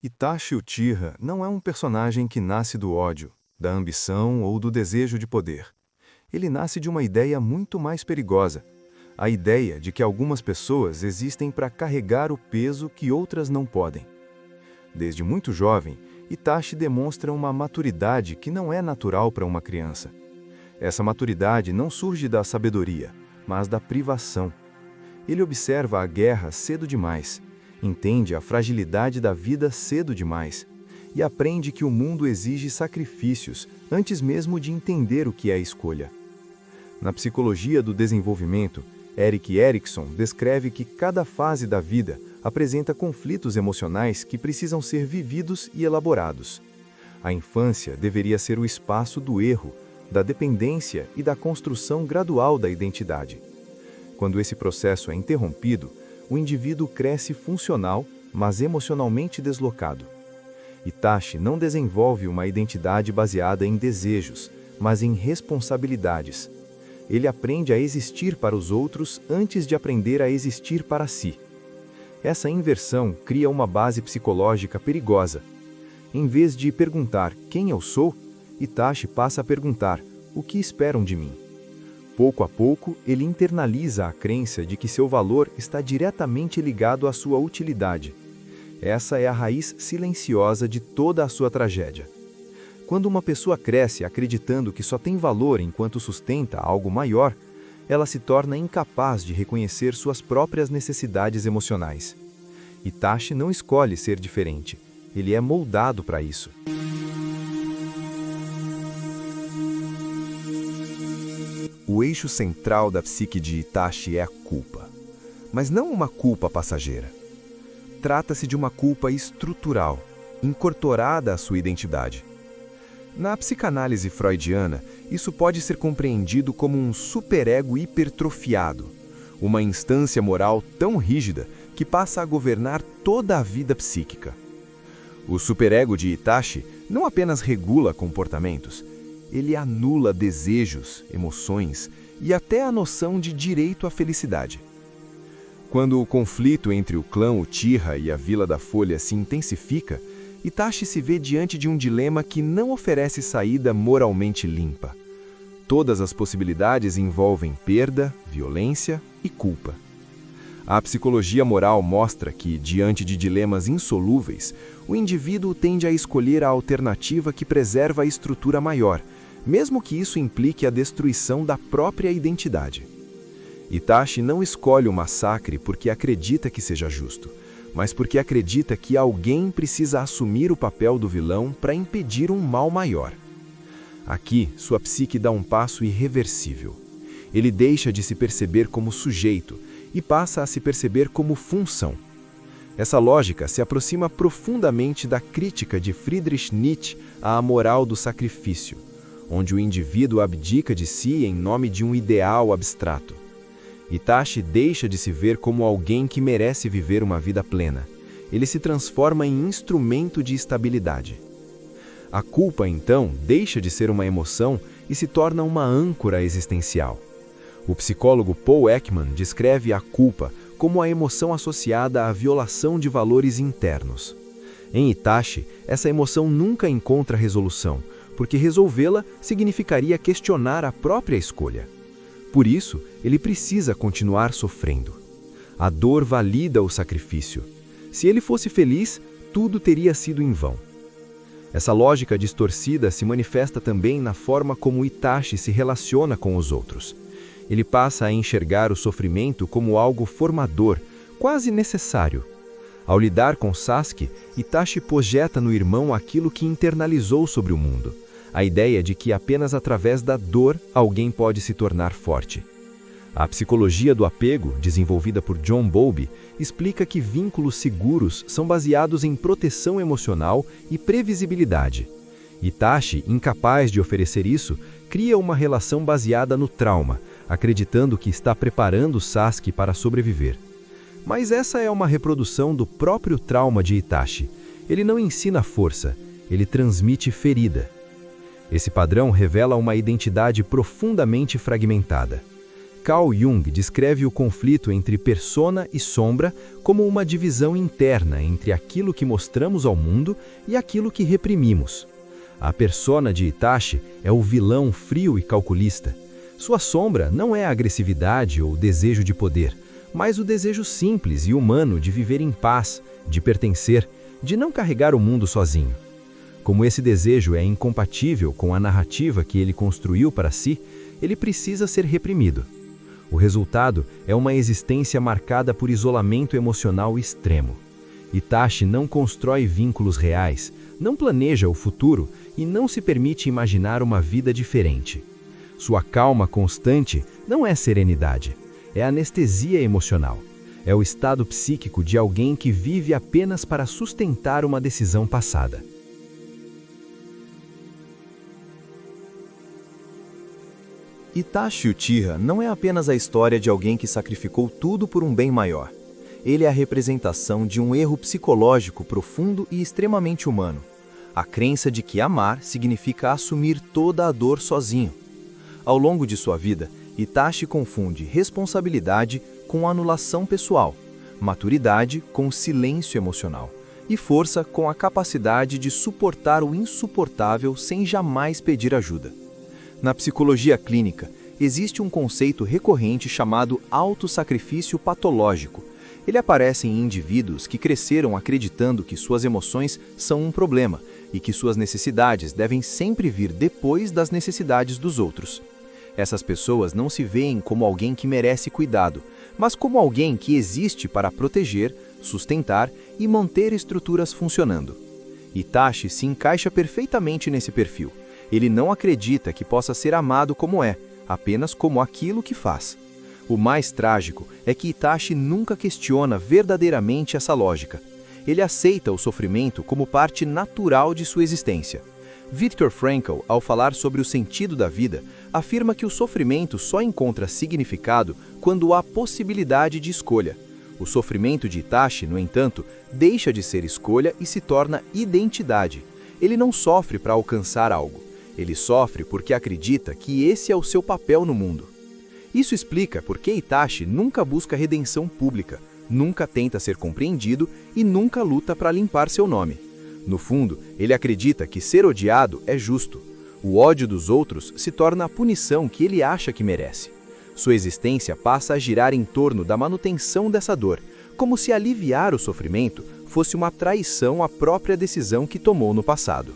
Itachi Uchiha não é um personagem que nasce do ódio, da ambição ou do desejo de poder. Ele nasce de uma ideia muito mais perigosa, a ideia de que algumas pessoas existem para carregar o peso que outras não podem. Desde muito jovem, Itachi demonstra uma maturidade que não é natural para uma criança. Essa maturidade não surge da sabedoria, mas da privação. Ele observa a guerra cedo demais, entende a fragilidade da vida cedo demais e aprende que o mundo exige sacrifícios antes mesmo de entender o que é a escolha. Na psicologia do desenvolvimento, Erik Erikson descreve que cada fase da vida apresenta conflitos emocionais que precisam ser vividos e elaborados. A infância deveria ser o espaço do erro, da dependência e da construção gradual da identidade. Quando esse processo é interrompido, o indivíduo cresce funcional, mas emocionalmente deslocado. Itachi não desenvolve uma identidade baseada em desejos, mas em responsabilidades. Ele aprende a existir para os outros antes de aprender a existir para si. Essa inversão cria uma base psicológica perigosa. Em vez de perguntar quem eu sou, Itachi passa a perguntar o que esperam de mim. Pouco a pouco, ele internaliza a crença de que seu valor está diretamente ligado à sua utilidade. Essa é a raiz silenciosa de toda a sua tragédia. Quando uma pessoa cresce acreditando que só tem valor enquanto sustenta algo maior, ela se torna incapaz de reconhecer suas próprias necessidades emocionais. Itachi não escolhe ser diferente, ele é moldado para isso. O eixo central da psique de Itachi é a culpa, mas não uma culpa passageira. Trata-se de uma culpa estrutural, incorporada à sua identidade. Na psicanálise freudiana, isso pode ser compreendido como um superego hipertrofiado, uma instância moral tão rígida que passa a governar toda a vida psíquica. O superego de Itachi não apenas regula comportamentos, ele anula desejos, emoções e até a noção de direito à felicidade. Quando o conflito entre o clã Uchiha e a Vila da Folha se intensifica, Itachi se vê diante de um dilema que não oferece saída moralmente limpa. Todas as possibilidades envolvem perda, violência e culpa. A psicologia moral mostra que, diante de dilemas insolúveis, o indivíduo tende a escolher a alternativa que preserva a estrutura maior, mesmo que isso implique a destruição da própria identidade. Itachi não escolhe o massacre porque acredita que seja justo, mas porque acredita que alguém precisa assumir o papel do vilão para impedir um mal maior. Aqui, sua psique dá um passo irreversível. Ele deixa de se perceber como sujeito e passa a se perceber como função. Essa lógica se aproxima profundamente da crítica de Friedrich Nietzsche à moral do sacrifício, onde o indivíduo abdica de si em nome de um ideal abstrato. Itachi deixa de se ver como alguém que merece viver uma vida plena. Ele se transforma em instrumento de estabilidade. A culpa, então, deixa de ser uma emoção e se torna uma âncora existencial. O psicólogo Paul Ekman descreve a culpa como a emoção associada à violação de valores internos. Em Itachi, essa emoção nunca encontra resolução, porque resolvê-la significaria questionar a própria escolha. Por isso, ele precisa continuar sofrendo. A dor valida o sacrifício. Se ele fosse feliz, tudo teria sido em vão. Essa lógica distorcida se manifesta também na forma como Itachi se relaciona com os outros. Ele passa a enxergar o sofrimento como algo formador, quase necessário. Ao lidar com Sasuke, Itachi projeta no irmão aquilo que internalizou sobre o mundo. A ideia de que apenas através da dor alguém pode se tornar forte. A psicologia do apego, desenvolvida por John Bowlby, explica que vínculos seguros são baseados em proteção emocional e previsibilidade. Itachi, incapaz de oferecer isso, cria uma relação baseada no trauma, acreditando que está preparando Sasuke para sobreviver. Mas essa é uma reprodução do próprio trauma de Itachi. Ele não ensina força, ele transmite ferida. Esse padrão revela uma identidade profundamente fragmentada. Carl Jung descreve o conflito entre persona e sombra como uma divisão interna entre aquilo que mostramos ao mundo e aquilo que reprimimos. A persona de Itachi é o vilão frio e calculista. Sua sombra não é a agressividade ou o desejo de poder, mas o desejo simples e humano de viver em paz, de pertencer, de não carregar o mundo sozinho. Como esse desejo é incompatível com a narrativa que ele construiu para si, ele precisa ser reprimido. O resultado é uma existência marcada por isolamento emocional extremo. Itachi não constrói vínculos reais, não planeja o futuro e não se permite imaginar uma vida diferente. Sua calma constante não é serenidade, é anestesia emocional. É o estado psíquico de alguém que vive apenas para sustentar uma decisão passada. Itachi Uchiha não é apenas a história de alguém que sacrificou tudo por um bem maior. Ele é a representação de um erro psicológico profundo e extremamente humano. A crença de que amar significa assumir toda a dor sozinho. Ao longo de sua vida, Itachi confunde responsabilidade com anulação pessoal, maturidade com silêncio emocional e força com a capacidade de suportar o insuportável sem jamais pedir ajuda. Na psicologia clínica, existe um conceito recorrente chamado autossacrifício patológico. Ele aparece em indivíduos que cresceram acreditando que suas emoções são um problema e que suas necessidades devem sempre vir depois das necessidades dos outros. Essas pessoas não se veem como alguém que merece cuidado, mas como alguém que existe para proteger, sustentar e manter estruturas funcionando. Itachi se encaixa perfeitamente nesse perfil. Ele não acredita que possa ser amado como é, apenas como aquilo que faz. O mais trágico é que Itachi nunca questiona verdadeiramente essa lógica. Ele aceita o sofrimento como parte natural de sua existência. Viktor Frankl, ao falar sobre o sentido da vida, afirma que o sofrimento só encontra significado quando há possibilidade de escolha. O sofrimento de Itachi, no entanto, deixa de ser escolha e se torna identidade. Ele não sofre para alcançar algo. Ele sofre porque acredita que esse é o seu papel no mundo. Isso explica por que Itachi nunca busca redenção pública, nunca tenta ser compreendido e nunca luta para limpar seu nome. No fundo, ele acredita que ser odiado é justo. O ódio dos outros se torna a punição que ele acha que merece. Sua existência passa a girar em torno da manutenção dessa dor, como se aliviar o sofrimento fosse uma traição à própria decisão que tomou no passado.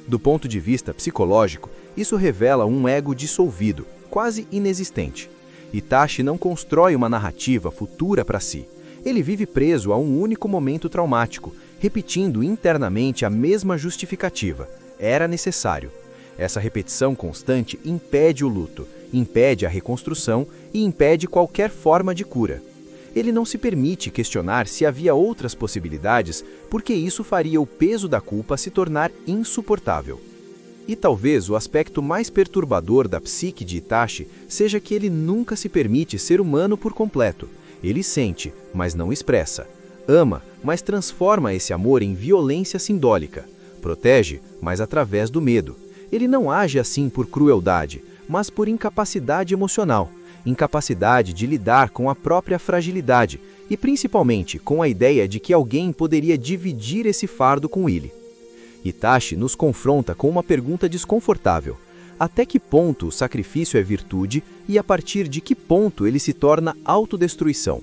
Do ponto de vista psicológico, isso revela um ego dissolvido, quase inexistente. Itachi não constrói uma narrativa futura para si. Ele vive preso a um único momento traumático, repetindo internamente a mesma justificativa. Era necessário. Essa repetição constante impede o luto, impede a reconstrução e impede qualquer forma de cura. Ele não se permite questionar se havia outras possibilidades, porque isso faria o peso da culpa se tornar insuportável. E talvez o aspecto mais perturbador da psique de Itachi seja que ele nunca se permite ser humano por completo. Ele sente, mas não expressa. Ama, mas transforma esse amor em violência simbólica. Protege, mas através do medo. Ele não age assim por crueldade, mas por incapacidade emocional. Incapacidade de lidar com a própria fragilidade e principalmente com a ideia de que alguém poderia dividir esse fardo com ele. Itachi nos confronta com uma pergunta desconfortável. Até que ponto o sacrifício é virtude e a partir de que ponto ele se torna autodestruição?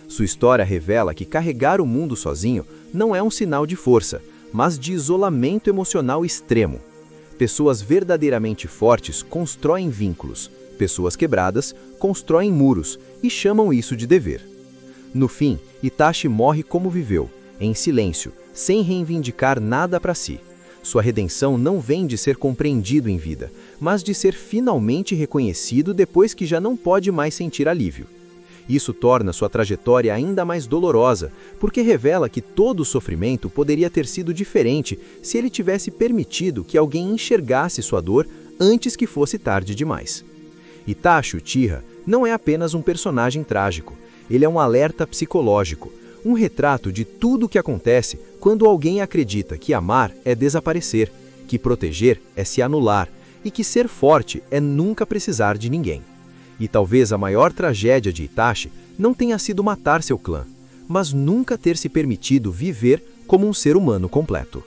Sua história revela que carregar o mundo sozinho não é um sinal de força, mas de isolamento emocional extremo. Pessoas verdadeiramente fortes constroem vínculos. Pessoas quebradas constroem muros e chamam isso de dever. No fim, Itachi morre como viveu, em silêncio, sem reivindicar nada para si. Sua redenção não vem de ser compreendido em vida, mas de ser finalmente reconhecido depois que já não pode mais sentir alívio. Isso torna sua trajetória ainda mais dolorosa, porque revela que todo o sofrimento poderia ter sido diferente se ele tivesse permitido que alguém enxergasse sua dor antes que fosse tarde demais. Itachi Uchiha não é apenas um personagem trágico, ele é um alerta psicológico, um retrato de tudo o que acontece quando alguém acredita que amar é desaparecer, que proteger é se anular e que ser forte é nunca precisar de ninguém. E talvez a maior tragédia de Itachi não tenha sido matar seu clã, mas nunca ter se permitido viver como um ser humano completo.